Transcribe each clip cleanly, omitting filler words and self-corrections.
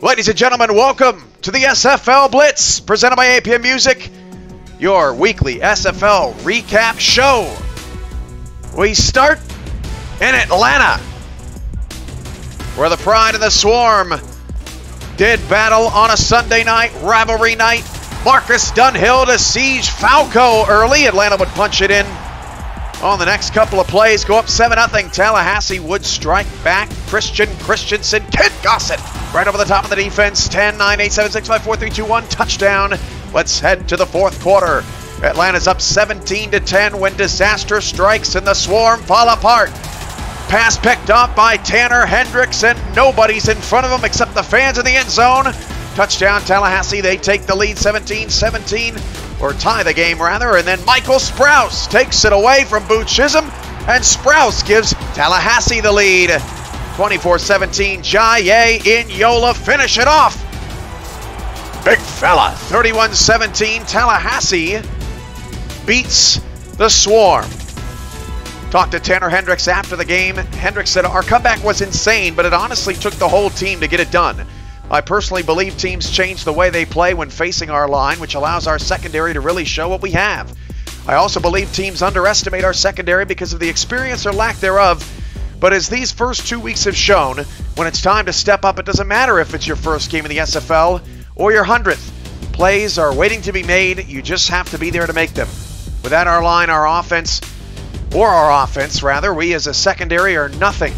Ladies and gentlemen, welcome to the SFL Blitz, presented by APM Music, your weekly SFL recap show. We start in Atlanta, where the Pride and the Swarm did battle on a Sunday night, rivalry night. Marcus Dunhill to siege Falco early. Atlanta would punch it in on the next couple of plays, go up 7-0. Tallahassee would strike back. Christensen, Kent Gossett right over the top of the defense. 10, 9, 8, 7, 6, 5, 4, 3, 2, 1, touchdown. Let's head to the fourth quarter. Atlanta's up 17-10 when disaster strikes and the Swarm fall apart. Pass picked off by Tanner Hendricks, and nobody's in front of him except the fans in the end zone. Touchdown Tallahassee, they take the lead 17-17, or tie the game rather, and then Michael Sprouse takes it away from Boo Chisholm, and Sprouse gives Tallahassee the lead. 24-17, Jaye in Yola finish it off. Big fella, 31-17, Tallahassee beats the Swarm. Talked to Tanner Hendricks after the game. Hendricks said, our comeback was insane, but it honestly took the whole team to get it done. I personally believe teams change the way they play when facing our line, which allows our secondary to really show what we have. I also believe teams underestimate our secondary because of the experience or lack thereof. But as these first 2 weeks have shown, when it's time to step up, it doesn't matter if it's your first game in the SFL or your 100th. Plays are waiting to be made. You just have to be there to make them. Without our line, our offense, we as a secondary are nothing.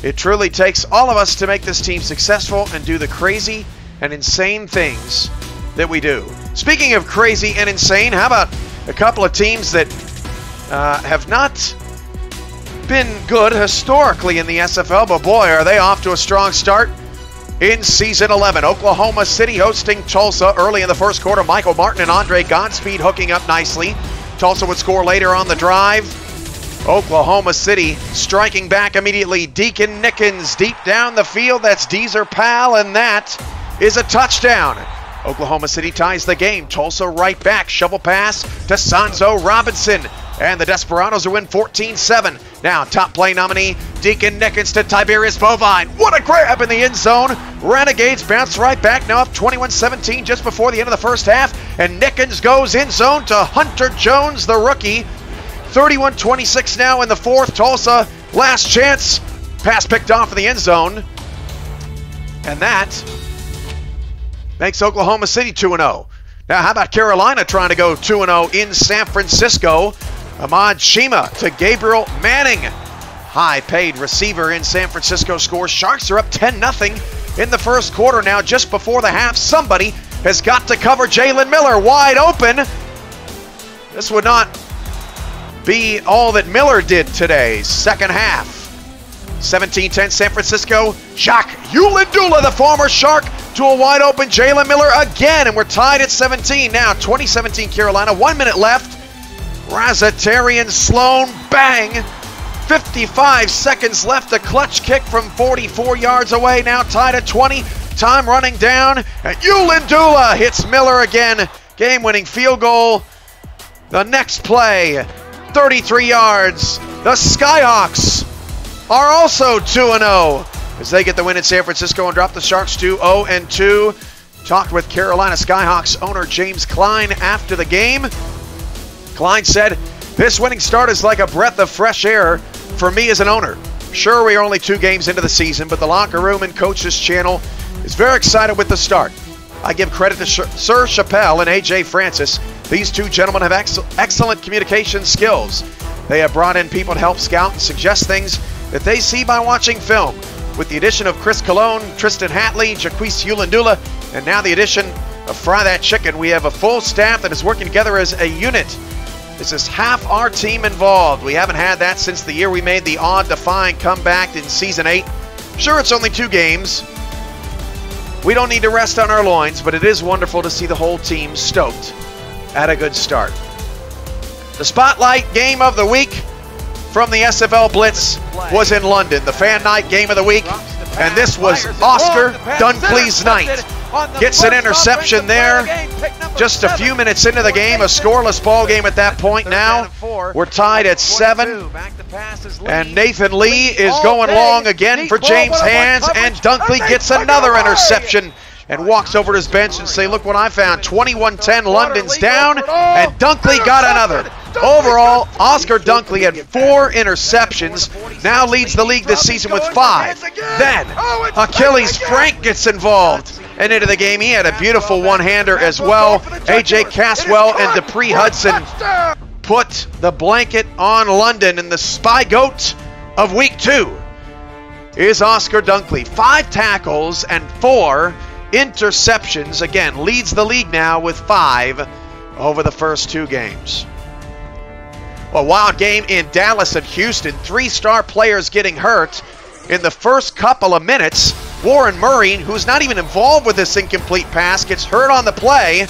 It truly takes all of us to make this team successful and do the crazy and insane things that we do. Speaking of crazy and insane, how about a couple of teams that have not been good historically in the SFL, but boy, are they off to a strong start in Season 11. Oklahoma City hosting Tulsa early in the first quarter. Michael Martin and Andre Godspeed hooking up nicely. Tulsa would score later on the drive. Oklahoma City striking back immediately. Deacon Nickens deep down the field. That's Deezer Pal, and that is a touchdown. Oklahoma City ties the game. Tulsa right back. Shovel pass to Sanzo Robinson. And the Desperados are in 14-7. Now, top play nominee, Deacon Nickens to Tiberius Bovine. What a grab in the end zone. Renegades bounce right back, now up 21-17 just before the end of the first half. And Nickens goes in zone to Hunter Jones, the rookie. 31-26 now in the fourth. Tulsa, last chance. Pass picked off in the end zone. And that makes Oklahoma City 2-0. Now, how about Carolina trying to go 2-0 in San Francisco? Ahmad Shima to Gabriel Manning. High-paid receiver in San Francisco scores. Sharks are up 10-0 in the first quarter now. Just before the half, somebody has got to cover Jalen Miller wide open. This would not be all that Miller did today. Second half. 17-10 San Francisco. Jacques Ulandula, the former Shark, to a wide open Jalen Miller again. And we're tied at 17 now. 2017 Carolina. 1 minute left. Razatarian Sloan, bang. 55 seconds left. A clutch kick from 44 yards away. Now tied at 20. Time running down. And Ulandula hits Miller again. Game-winning field goal. The next play. 33 yards. The Skyhawks are also 2-0 as they get the win in San Francisco and drop the Sharks to 0-2. Talked with Carolina Skyhawks owner James Klein after the game. Klein said, this winning start is like a breath of fresh air for me as an owner. Sure, we are only 2 games into the season, but the locker room and coaches channel is very excited with the start. I give credit to Sir Chappelle and AJ Francis. These two gentlemen have excellent communication skills. They have brought in people to help scout and suggest things that they see by watching film. With the addition of Chris Colon, Tristan Hatley, Jaquise Ulandula, and now the addition of Fry That Chicken, we have a full staff that is working together as a unit. This is half our team involved. We haven't had that since the year we made the odd-defying comeback in Season 8. Sure, it's only 2 games. We don't need to rest on our loins, but it is wonderful to see the whole team stoked at a good start. The spotlight game of the week from the SFL Blitz was in London, the fan night game of the week, and this was Oscar Dunkley's night. gets an interception there. Just a few minutes into the game, a scoreless ball game at that point. Now we're tied at 7. And Nathan Lee is going long again for James Hands, and Dunkley gets another interception and walks over to his bench and say, look what I found. 21-10, London's down, and Dunkley got another. Overall, Oscar Dunkley had 4 interceptions, now leads the league this season with 5. Then, Achilles Frank gets involved. And into the game, he had a beautiful one-hander as well. A.J. Caswell and Dupree Hudson put the blanket on London, and the spy goat of week 2 is Oscar Dunkley. 5 tackles and 4 interceptions. Again, leads the league now with 5 over the first 2 games. A wild game in Dallas and Houston. 3 star players getting hurt in the first couple of minutes. Warren Murray, who's not even involved with this incomplete pass, gets hurt on the play.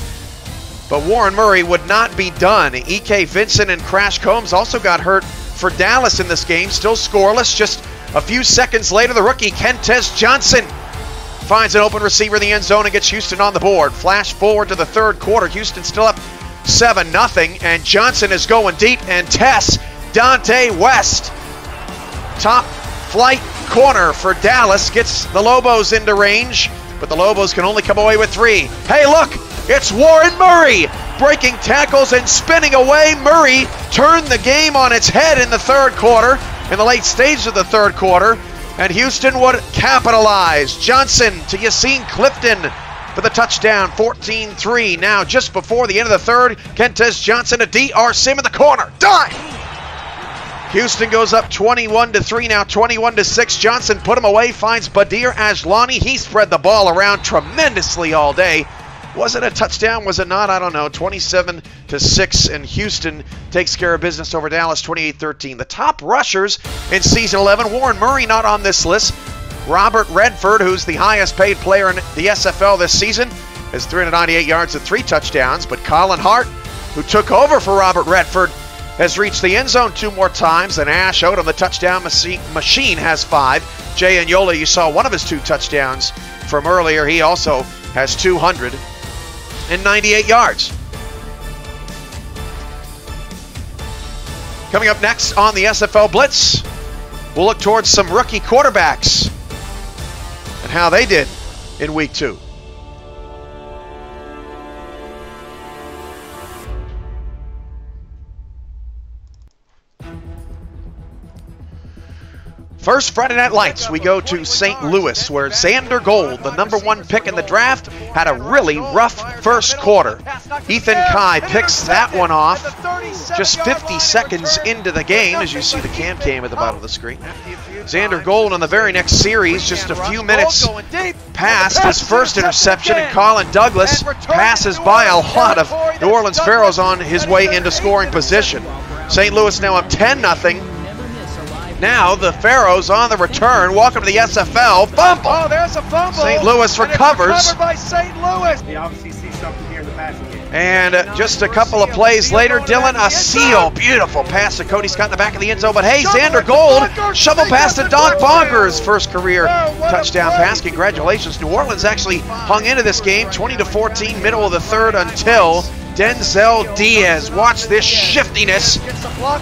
But Warren Murray would not be done. E.K. Vincent and Crash Combs also got hurt for Dallas in this game. Still scoreless. Just a few seconds later, the rookie Kentez Johnson finds an open receiver in the end zone and gets Houston on the board. Flash forward to the 3rd quarter. Houston still up 7-0, and Johnson is going deep, and Tess Dante West, top flight corner for Dallas, gets the Lobos into range, but the Lobos can only come away with 3. Hey, look, it's Warren Murray breaking tackles and spinning away. Murray turned the game on its head in the 3rd quarter, in the late stage of the 3rd quarter, and Houston would capitalize. Johnson to Yassine Clifton for the touchdown, 14-3. Now, just before the end of the 3rd, Kentez Johnson to D.R. Sim in the corner. Dime! Houston goes up 21-3, now 21-6. Johnson put him away, finds Badir Ajlani. He spread the ball around tremendously all day. Was it a touchdown? Was it not? I don't know. 27-6, and Houston takes care of business over Dallas, 28-13. The top rushers in Season 11, Warren Murray not on this list. Robert Redford, who's the highest paid player in the SFL this season, has 398 yards and 3 touchdowns. But Colin Hart, who took over for Robert Redford, has reached the end zone 2 more times. And Ash Odom, the touchdown machine, has 5. Jay Anyola, you saw one of his 2 touchdowns from earlier. He also has 298 yards. Coming up next on the SFL Blitz, we'll look towards some rookie quarterbacks and how they did in week 2. First Friday Night Lights, we go to St. Louis, where Xander Gold, the #1 pick in the draft, had a really rough first quarter. Ethan Kai picks that one off just 50 seconds into the game, as you see the cam at the bottom of the screen. Xander Gold on the very next series, just a few minutes past his first interception, and Colin Douglas passes by a lot of New Orleans Pharaohs on his way into scoring position. St. Louis now up 10-0. Now the Pharaohs on the return. Welcome to the SFL. Fumble. Oh, there's a fumble. St. Louis recovers. Recovered by St. Louis. He obviously sees something here in the passing game. And just a couple of plays later, Dylan Asil. Beautiful pass to Cody Scott in the back of the end zone. But hey, Xander Gold, shovel pass to Don Bonkers. First career touchdown pass. Congratulations. New Orleans actually hung into this game 20-14, middle of the 3rd, until Denzel Diaz, watch this shiftiness,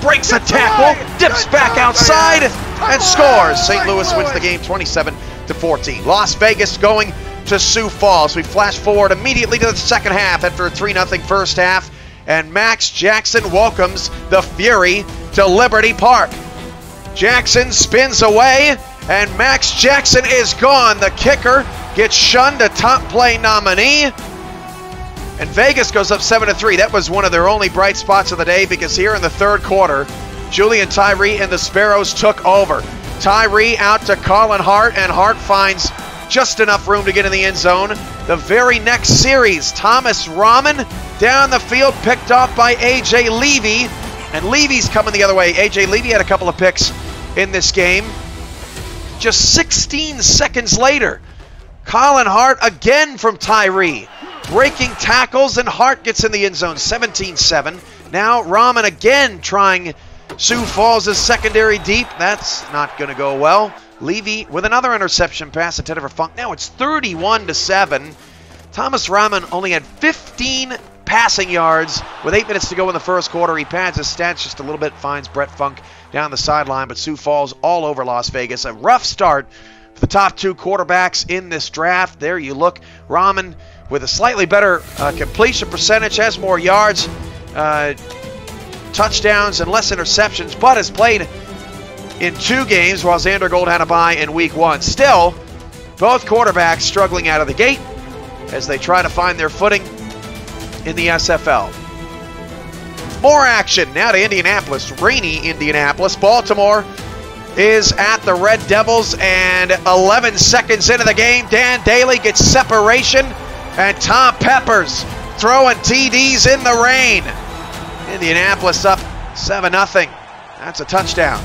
breaks a tackle, dips back outside, and scores. St. Louis wins the game 27-14. Las Vegas going to Sioux Falls. We flash forward immediately to the second half after a 3-0 first half, and Max Jackson welcomes the Fury to Liberty Park. Jackson spins away, and Max Jackson is gone. The kicker gets shunned, a top play nominee. And Vegas goes up 7-3. That was one of their only bright spots of the day, because here in the 3rd quarter, Julian Tyree and the Sparrows took over. Tyree out to Colin Hart, and Hart finds just enough room to get in the end zone. The very next series, Thomas Rahman down the field, picked off by A.J. Levy, and Levy's coming the other way. A.J. Levy had a couple of picks in this game. Just 16 seconds later, Colin Hart again from Tyree, breaking tackles, and Hart gets in the end zone, 17-7. Now Rahman again trying Sioux Falls' secondary deep. That's not going to go well. Levy with another interception pass intended for Funk. Now it's 31-7. Thomas Rahman only had 15 passing yards with 8 minutes to go in the first quarter. He pads his stats just a little bit, finds Brett Funk down the sideline, but Sioux Falls all over Las Vegas. A rough start for the top 2 quarterbacks in this draft. There you look. Rahman with a slightly better completion percentage, has more yards, touchdowns, and less interceptions, but has played in 2 games while Xander Gold had a bye in week 1. Still, both quarterbacks struggling out of the gate as they try to find their footing in the SFL. More action now to Indianapolis. Rainy Indianapolis. Baltimore is at the Red Devils, and 11 seconds into the game, Dan Daly gets separation, and Tom Peppers throwing TDs in the rain. Indianapolis up 7-0. That's a touchdown.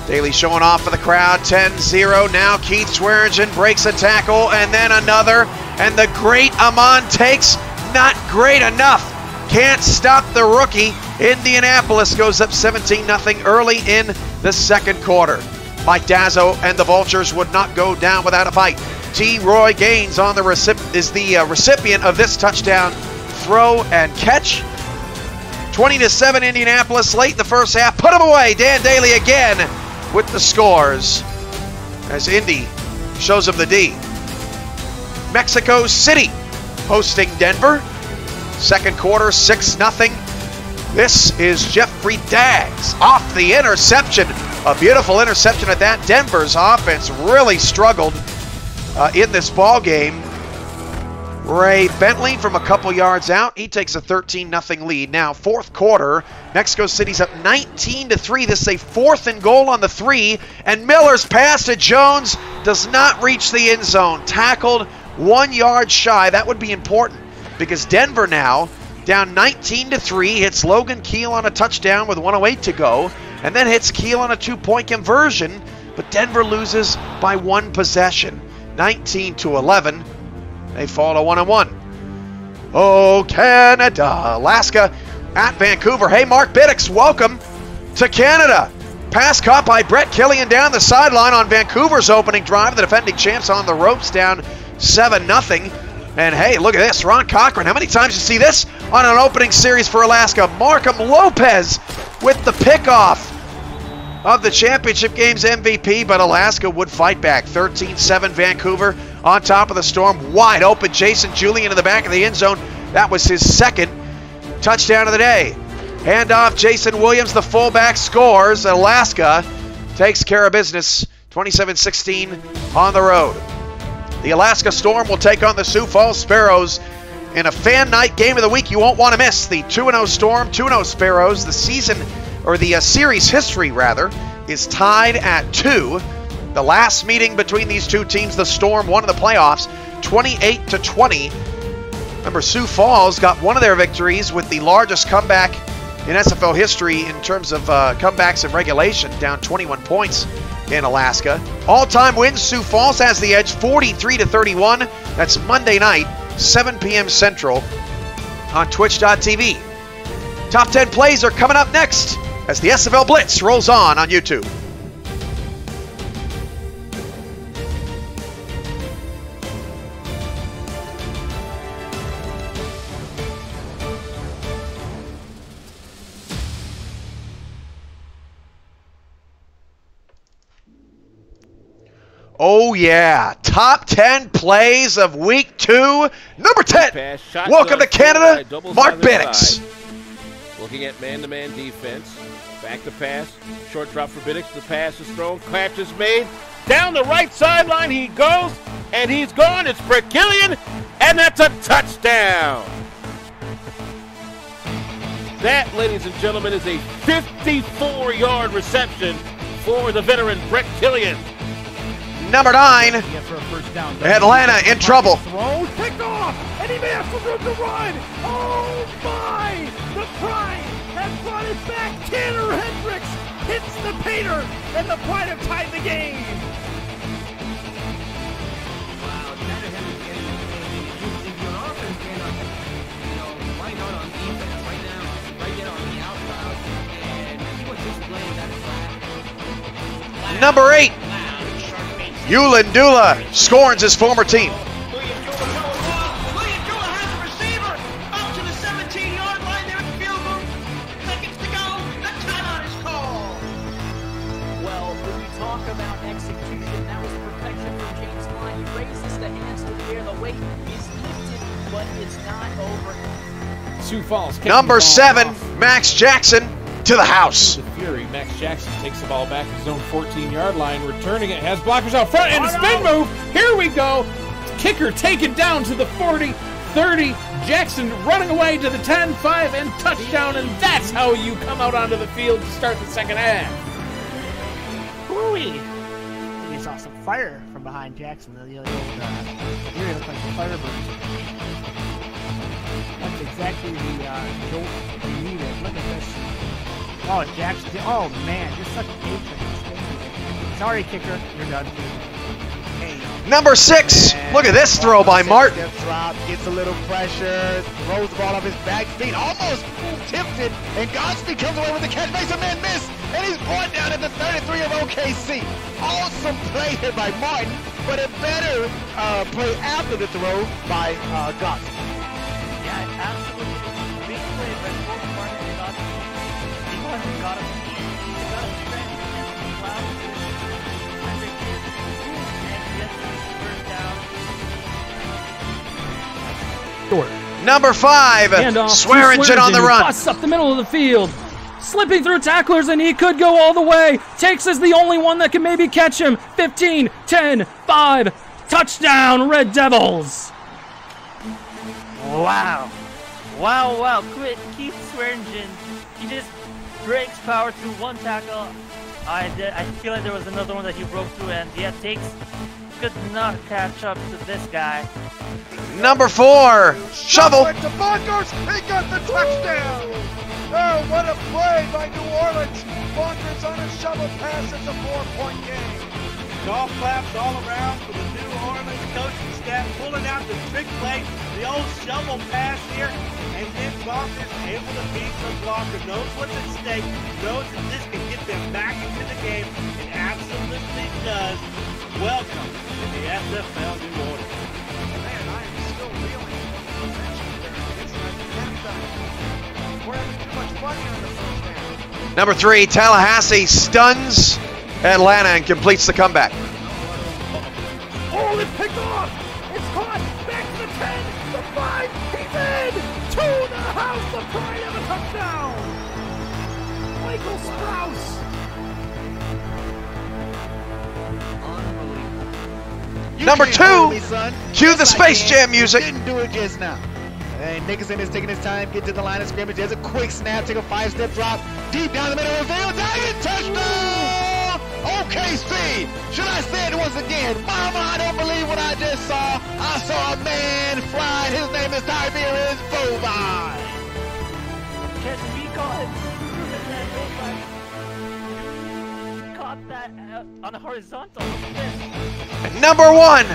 Daly showing off for the crowd, 10-0. Now Keith Swearingen breaks a tackle, and then another, and the great Amon takes, not great enough. Can't stop the rookie. Indianapolis goes up 17-0 early in the second quarter. Mike Dazzo and the Vultures would not go down without a fight. T. Roy Gaines on the recipient of this touchdown throw and catch. 20-7 Indianapolis late in the first half. Put him away. Dan Daly again with the scores as Indy shows him the D. Mexico City hosting Denver. Second quarter, 6-0. This is Jeffrey Daggs off the interception. A beautiful interception at that. Denver's offense really struggled in this ball game. Ray Bentley from a couple yards out. He takes a 13-0 lead. Now, fourth quarter, Mexico City's up 19-3. This is a 4th and goal on the 3. And Miller's pass to Jones does not reach the end zone. Tackled 1 yard shy. That would be important because Denver now down 19-3. Hits Logan Keel on a touchdown with 1:08 to go. And then hits Keel on a 2-point conversion. But Denver loses by 1 possession. 19-11. They fall to 1-1. Oh, Canada. Alaska at Vancouver. Hey, Mark Biddix, welcome to Canada. Pass caught by Brett Killian down the sideline on Vancouver's opening drive. The defending champs on the ropes down 7-0. And hey, look at this. Ron Cochran. How many times you see this on an opening series for Alaska? Markham Lopez with the pickoff of the championship game's MVP, but Alaska would fight back. 13-7 Vancouver on top of the Storm. Wide open. Jason Julian in the back of the end zone. That was his second touchdown of the day. Handoff, Jason Williams, the fullback, scores. Alaska takes care of business. 27-16 on the road. The Alaska Storm will take on the Sioux Falls Sparrows in a fan night game of the week you won't want to miss. The 2-0 Storm, 2-0 Sparrows. The series history, rather, is tied at 2. The last meeting between these two teams, the Storm won in the playoffs 28-20. Remember, Sioux Falls got one of their victories with the largest comeback in SFL history in terms of comebacks in regulation, down 21 points in Alaska. All-time wins, Sioux Falls has the edge, 43-31. That's Monday night, 7 p.m. Central on Twitch.tv. Top 10 plays are coming up next as the SFL Blitz rolls on YouTube. Oh yeah, top 10 plays of week 2, number 10. Welcome to Canada, Mark Biddix. Looking at man-to-man defense, back to pass, short drop for Biddix, the pass is thrown, catch is made, down the right sideline he goes, and he's gone, it's Brett Killian, and that's a touchdown. That, ladies and gentlemen, is a 54-yard reception for the veteran Brett Killian. Number 9, Atlanta in trouble. Throw, picked off, and he may have some room to run. Oh my! The pride has brought it back. Tanner Hendricks hits the painter, and the pride have tied the game. Wow, Tanner Hendricks getting the game. If you're an offense fan, why not on defense right now? Right there on the outside, and see what this play that is. Number 8. Ulandula scorns his former team. William Jula has a receiver up to the 17-yard line there at the field goal. Seconds to go. The timeout is called. Well, when we talk about execution, that was perfection from James Klein. He raises the hands to the air. The weight is lifted, but it's not over. Sioux Falls. Number 7, Max Jackson to the house. The Fury. Max Jackson takes the ball back to his own 14-yard line, returning it, has blockers out front, and a spin move. Here we go. Kicker taken down to the 40, 30. Jackson running away to the 10, 5, and touchdown, and that's how you come out onto the field to start the second half. Woo-wee. You saw some fire from behind Jackson. The old Fury looked like a firebird. That's exactly the jolt they needed. Look at this. Oh, Jackson. Oh, man. Just such a patron. Sorry, kicker. You're done. Number 6. Look at this throw by Martin. Drop, gets a little pressure, throws the ball off his back feet, almost tipped it, and Godspeed comes away with the catch, makes a man miss, and he's brought down at the 33 of OKC. Awesome play here by Martin, but a better play after the throw by Godspeed. Yeah, absolutely. Big play by both Martin and Godspeed. He hasn't got him. He's got a stretch and allows him to Hendrick and gets his first down. Number 5, Swearingen on the run. Busts up the middle of the field. Slipping through tacklers, and he could go all the way. Takes is the only one that can maybe catch him. 15, 10, 5. Touchdown, Red Devils. Wow. Wow. Keith Swearingen, he just breaks power through one tackle. I feel like there was another one that he broke through, and yeah, Takes could not catch up to this guy. Number 4, Shovel. To Bonkers, he got the touchdown. Oh, what a play by New Orleans. Bonkers on a shovel pass. It's a 4-point game. Golf claps all around for the New Orleans coaching staff, pulling out the trick play, the old shovel pass here, and then Bonkers able to beat the blocker. Knows what's at stake, knows that this can get them back into the game. It absolutely does. Welcome to the SFL New Orleans. Man, I am still reeling from the mention there. It's like halftime. We're having too much fun here in the first half. Number 3, Tallahassee stuns Atlanta and completes the comeback. Oh, it's picked off. It's caught. Back to the 10, the 5. He's in. To the house. The pride of a touchdown. Michael Strauss. Number 2, cue the Space Jam music. Didn't do it just now. And Nickerson is taking his time, get to the line of scrimmage. There's a quick snap, take a 5-step drop, deep down the middle of the field. Diamond touchdown! OKC! Should I say it once again? Mama, I don't believe what I just saw. I saw a man fly. His name is Tiberius Bovine. Can we caught that on a horizontal. And number 1,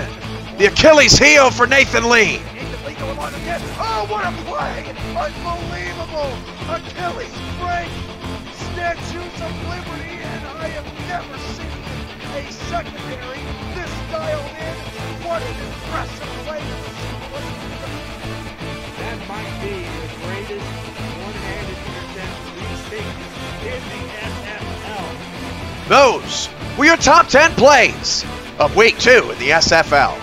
the Achilles heel for Nathan Lee. Nathan Lee going on again. Oh, what a play! Unbelievable! Achilles break, Statues of Liberty, and I have never seen a secondary this dialed in. What an impressive play! That might be the greatest one-handed interception we've seen in the SFL. Those were your top 10 plays of Week 2 in the SFL.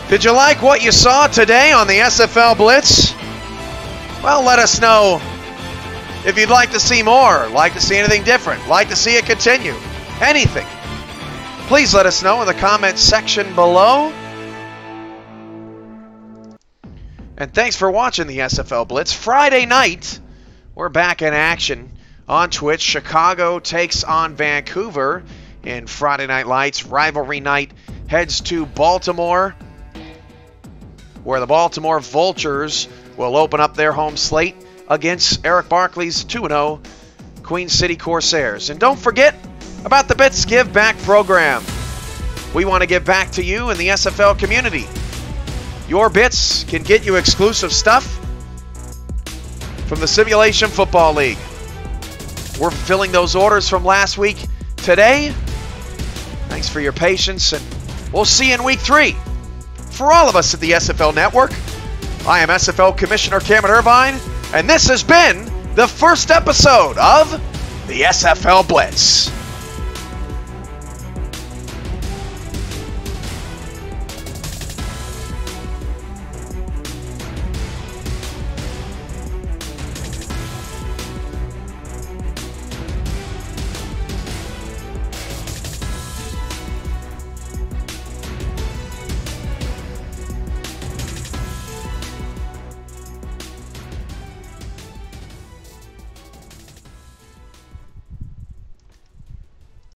Did you like what you saw today on the SFL Blitz? Well, let us know if you'd like to see more, like to see anything different, like to see it continue, anything. Please let us know in the comments section below. And thanks for watching the SFL Blitz. Friday night, we're back in action on Twitch. Chicago takes on Vancouver in Friday Night Lights. Rivalry night heads to Baltimore, where the Baltimore Vultures will open up their home slate against Eric Barkley's 2-0 Queen City Corsairs. And don't forget about the Bits Give Back program. We want to give back to you in the SFL community. Your bits can get you exclusive stuff from the Simulation Football League. We're fulfilling those orders from last week today. Thanks for your patience, and we'll see you in week 3. For all of us at the SFL Network, I am SFL Commissioner Cameron Irvine, and this has been the first episode of the SFL Blitz.